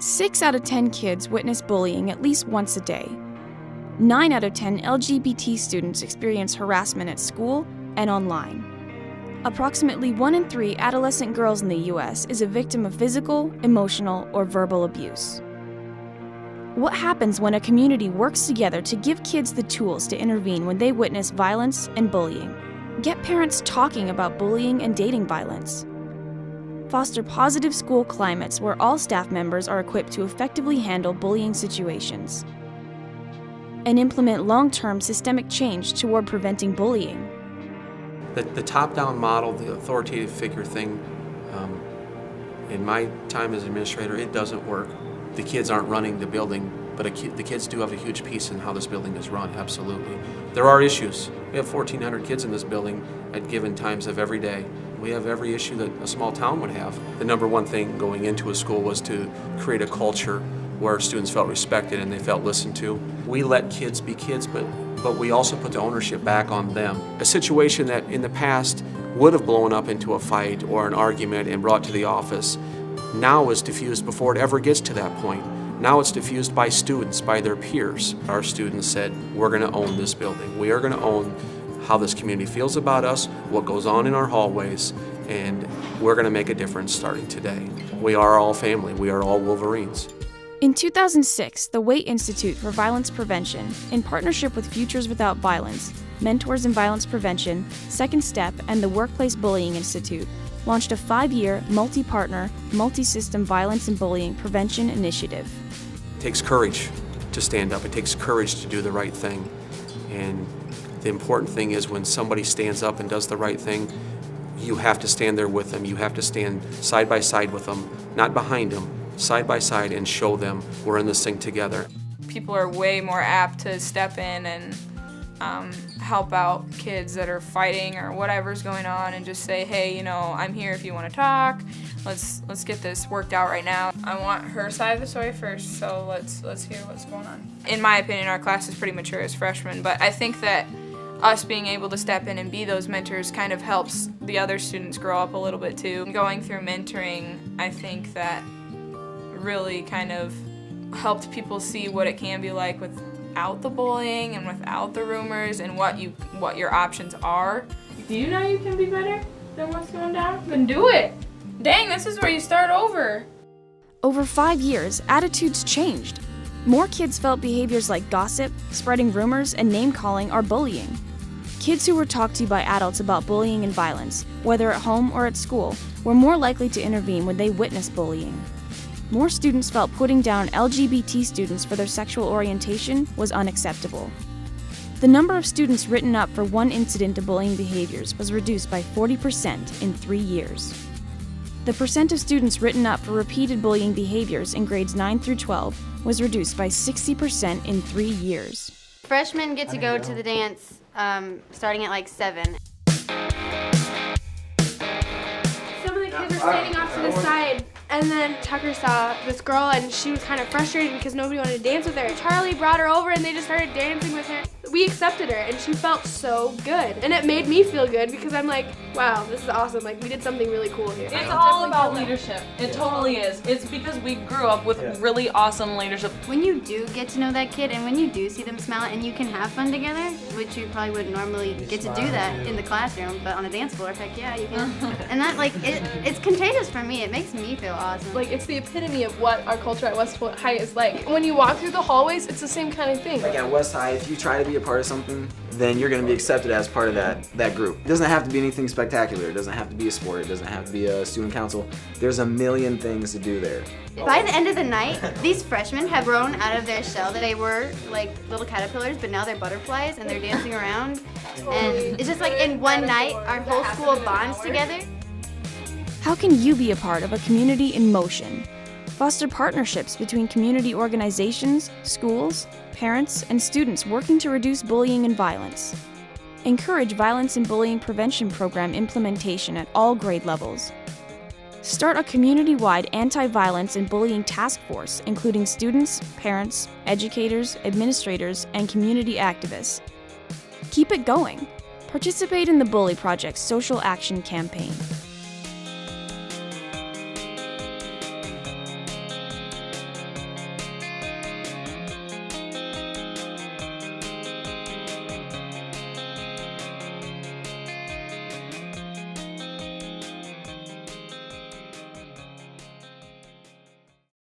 6 out of 10 kids witness bullying at least once a day. 9 out of 10 LGBT students experience harassment at school and online. Approximately 1 in 3 adolescent girls in the U.S. is a victim of physical, emotional, or verbal abuse. What happens when a community works together to give kids the tools to intervene when they witness violence and bullying? Get parents talking about bullying and dating violence. Foster positive school climates where all staff members are equipped to effectively handle bullying situations. And implement long-term systemic change toward preventing bullying. The top-down model, the authoritative figure thing, in my time as administrator, it doesn't work. The kids aren't running the building, but the kids do have a huge piece in how this building is run, absolutely. There are issues. We have 1,400 kids in this building at given times of every day. We have every issue that a small town would have. The number one thing going into a school was to create a culture where students felt respected and they felt listened to. We let kids be kids, but we also put the ownership back on them. A situation that in the past would have blown up into a fight or an argument and brought to the office now is diffused before it ever gets to that point. Now it's diffused by students, by their peers. Our students said, we're going to own this building. We are going to own how this community feels about us, what goes on in our hallways, and we're going to make a difference starting today. We are all family. We are all Wolverines. In 2006, the Waite Institute for Violence Prevention, in partnership with Futures Without Violence, Mentors in Violence Prevention, Second Step, and the Workplace Bullying Institute, launched a 5-year, multi-partner, multi-system violence and bullying prevention initiative. It takes courage to stand up. It takes courage to do the right thing. And the important thing is when somebody stands up and does the right thing, you have to stand there with them. You have to stand side by side with them, not behind them, side by side, and show them we're in this thing together. People are way more apt to step in and help out kids that are fighting or whatever's going on and just say, hey, I'm here if you want to talk. Let's get this worked out right now. I want her side of the story first, so let's hear what's going on. In my opinion, our class is pretty mature as freshmen, but I think that us being able to step in and be those mentors kind of helps the other students grow up a little bit too. Going through mentoring, I think that really kind of helped people see what it can be like without the bullying and without the rumors and what your options are. Do you know you can be better than what's going down? Then do it. Dang, this is where you start over. Over 5 years, attitudes changed. More kids felt behaviors like gossip, spreading rumors, and name-calling are bullying. Kids who were talked to by adults about bullying and violence, whether at home or at school, were more likely to intervene when they witnessed bullying. More students felt putting down LGBT students for their sexual orientation was unacceptable. The number of students written up for one incident of bullying behaviors was reduced by 40% in 3 years. The percent of students written up for repeated bullying behaviors in grades 9 through 12 was reduced by 60% in 3 years. Freshmen get to go to the dance starting at like 7. Some of the kids were standing off to the side, and then Tucker saw this girl and she was kind of frustrated because nobody wanted to dance with her. Charlie brought her over and they just started dancing with her. We accepted her and she felt so good. And it made me feel good because I'm like, wow, this is awesome. Like, we did something really cool here. It's all about leadership. It totally is. It's because we grew up with really awesome leadership. When you do get to know that kid and when you do see them smile and you can have fun together, which you probably wouldn't normally get to do that in the classroom, but on a dance floor, heck yeah, you can. And that, like, it's contagious for me. It makes me feel awesome. Like, it's the epitome of what our culture at West High is like. When you walk through the hallways, it's the same kind of thing. Like at West High, if you try to be a part of something, then you're going to be accepted as part of that group. It doesn't have to be anything spectacular. It doesn't have to be a sport. It doesn't have to be a student council. There's a million things to do there. By the end of the night, these freshmen have grown out of their shell. They were like little caterpillars, but now they're butterflies and they're dancing around. And it's just like in one night, our whole school bonds together. How can you be a part of a community in motion? Foster partnerships between community organizations, schools, parents, and students working to reduce bullying and violence. Encourage violence and bullying prevention program implementation at all grade levels. Start a community-wide anti-violence and bullying task force, including students, parents, educators, administrators, and community activists. Keep it going. Participate in the Bully Project's social action campaign.